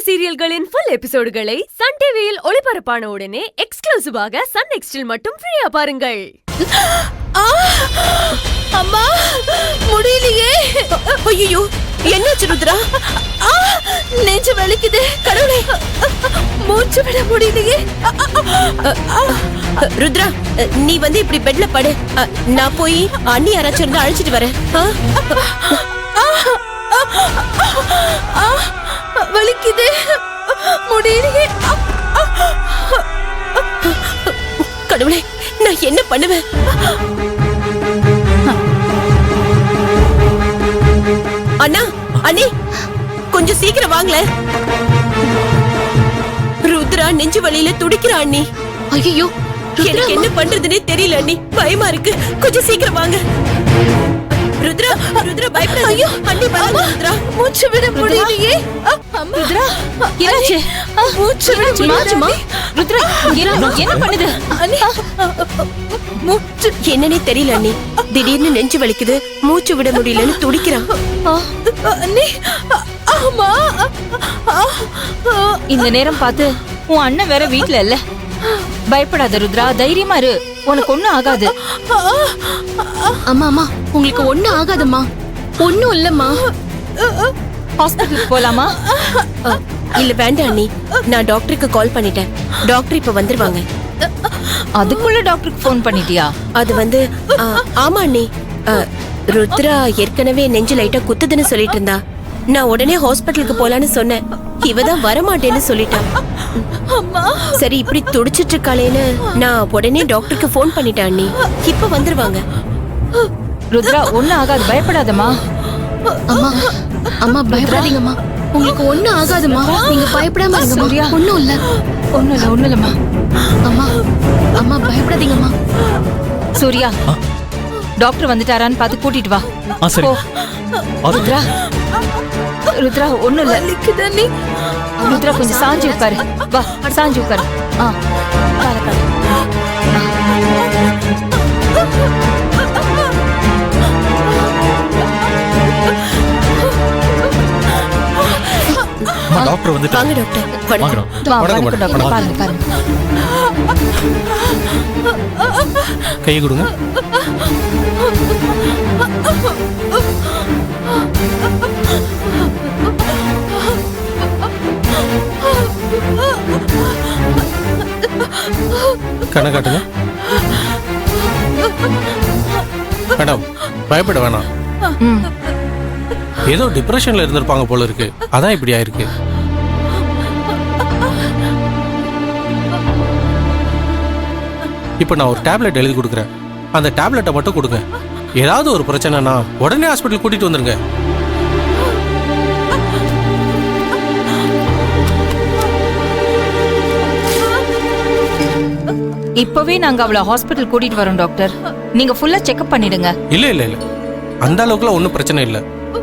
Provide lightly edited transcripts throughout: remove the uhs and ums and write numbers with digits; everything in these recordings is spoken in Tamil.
சீரியல்களின் ஃபுல் எபிசோடுகளை சன் டிவியில் ஒளிபரப்பான உடனே எக்ஸ்க்ளூசிவாக சன் நெக்ஸ்டில் மட்டும் ஃப்ரீயா பாருங்கள். அம்மா முடியலையே. ஐயோ என்னாச்சு ருத்ரா? நெஞ்சு வலிக்குது. கடவுளே, மூச்சு விட முடியலையே. ருத்ரா, நீ வந்து இப்படி பெட்ல படு. நான் போய் அண்ணி யாராச்சும் இருந்து அழைச்சிட்டு வரேன். வலிக்குது, முடியலையே. கடவுளே, நான் என்ன பண்ணுவேன்? அண்ணா, அண்ணி, கொஞ்சம் சீக்கிரம் வாங்கல. ருத்ரா நெஞ்சு வலியில துடிக்கிறா அண்ணி. ஐயோ, எனக்கு என்ன பண்றதுன்னே தெரியல அண்ணி. பயமா இருக்கு. கொஞ்சம் சீக்கிரம் வாங்க. ருத்ரா, ருத்ரா பயப்படாத. ஐயோ அண்ணி வாங்க. ருத்ரா, மூச்சு விட முடியலையே. அம்மா, ருத்ரா என்னாச்சு? மூச்சு விட முடியலமா. ருத்ரா என்ன பண்ணுது? அண்ணி, மூச்சு என்னன்னே தெரியல அண்ணி. திடீர்னு நெஞ்சு வலிக்குது, மூச்சு விட முடியலன்னு துடிக்கிறான் அண்ணி. ஆமா, இந்த நேரம் பார்த்து உன் அண்ணன் வேற வீட்ல இல்ல. பயப்படாத ருத்ரா, தைரியமா இரு. உனக்கு ஒண்ணும் ஆகாது. அம்மா அம்மா, உங்களுக்கு ஒண்ணும் ஆகாதம்மா. ஒண்ணும் இல்லம்மா. ஹாஸ்பிட்டலுக்கு போலாமா? இல்ல வேண்டாம் அண்ணி, நான் டாக்டருக்கு கால் பண்ணிட்டேன். டாக்டர் இப்ப வந்துருவாங்க. அதுக்குள்ள டாக்டருக்கு போன் பண்ணிட்டியா? அது வந்து ஆமா அண்ணி. ருத்ரா ஏற்கனவே நெஞ்சு லைட்டா குத்துதுன்னு சொல்லிட்டு இருந்தா. நான் உடனே ஹாஸ்பிட்டலுக்கு போலான்னு சொன்னேன். இவதான் வரமாட்டேன்னு சொல்லிட்டான். சரி, இப்படி துடிச்சிட்டு இருக்காளேன்னு நான் உடனே டாக்டருக்கு போன் பண்ணிட்டேன் அண்ணி. இப்ப வந்துருவாங்க. ருத்ரா ஒண்ணும் ஆகாது, பயப்படாதம்மா. அம்மா அம்மா பயப்படாதீங்கம்மா. உங்களுக்கு ஒண்ணும் ஆகாதும்மா. நீங்க பயப்படாம இருங்கம்மா. ஒண்ணும் இல்ல, ஒண்ணும் இல்ல, ஒண்ணும் இல்லம்மா. அம்மா அம்மா பயப்படாதீங்கம்மா. சூர்யா, டாக்டர் வந்துட்டாரான்னு பார்த்து கூட்டிட்டு வா. சரி. ருத்ரா, ருத்ரா ஒண்ணும் இல்ல. ருத்ரா கொஞ்சம் சாஞ்சு உட்காரு. வா, சாஞ்சு உட்காரு. கால கால. டாக்டர் வந்துட்டாங்க. வாங்க டாக்டர். வணக்கம். டாக்டர் பாருங்க பாருங்க. கை கொடுங்க. கண்ணை காட்டுங்க. மேடம், பயப்பட வேணாம். ஏதோ டிப்ரெஷன்ல இருந்திருப்பாங்க போல இருக்கு. அதான் இப்படி ஆயிருக்கு. இப்ப நான் ஒரு டேப்லெட் எழுதி கொடுக்குறேன். அந்த டேப்லெட்டை மட்டும் கொடுங்க. ஏதாவது ஒரு பிரச்சனைனா உடனே ஹாஸ்பிட்டல் கூட்டிட்டு வந்துருங்க. இப்பவே நாங்க அவளை ஹாஸ்பிட்டல் கூட்டிட்டு வரோம் டாக்டர். நீங்க ஃபுல்லா செக்அப் பண்ணிடுங்க. இல்ல இல்ல இல்ல, அந்த அளவுக்குலாம் ஒன்றும் பிரச்சனை இல்லை.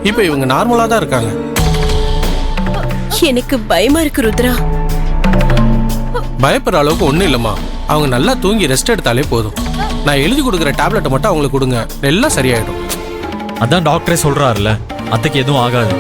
இப்ப இவங்க நார்மலா தான் இருக்காங்க. எனக்கு பயமா இருக்கு ருத்ரா. பயப்படுற அளவுக்கு ஒண்ணும் இல்லம்மா. அவங்க நல்லா தூங்கி ரெஸ்ட் எடுத்தாலே போதும். நான் எழுதி கொடுக்குற டேப்லெட்டை மட்டும் அவங்களுக்கு கொடுங்க, எல்லாம் சரியாயிடும். அதான் டாக்டரே சொல்றாருல, அத்தைக்கு எதுவும் ஆகாது.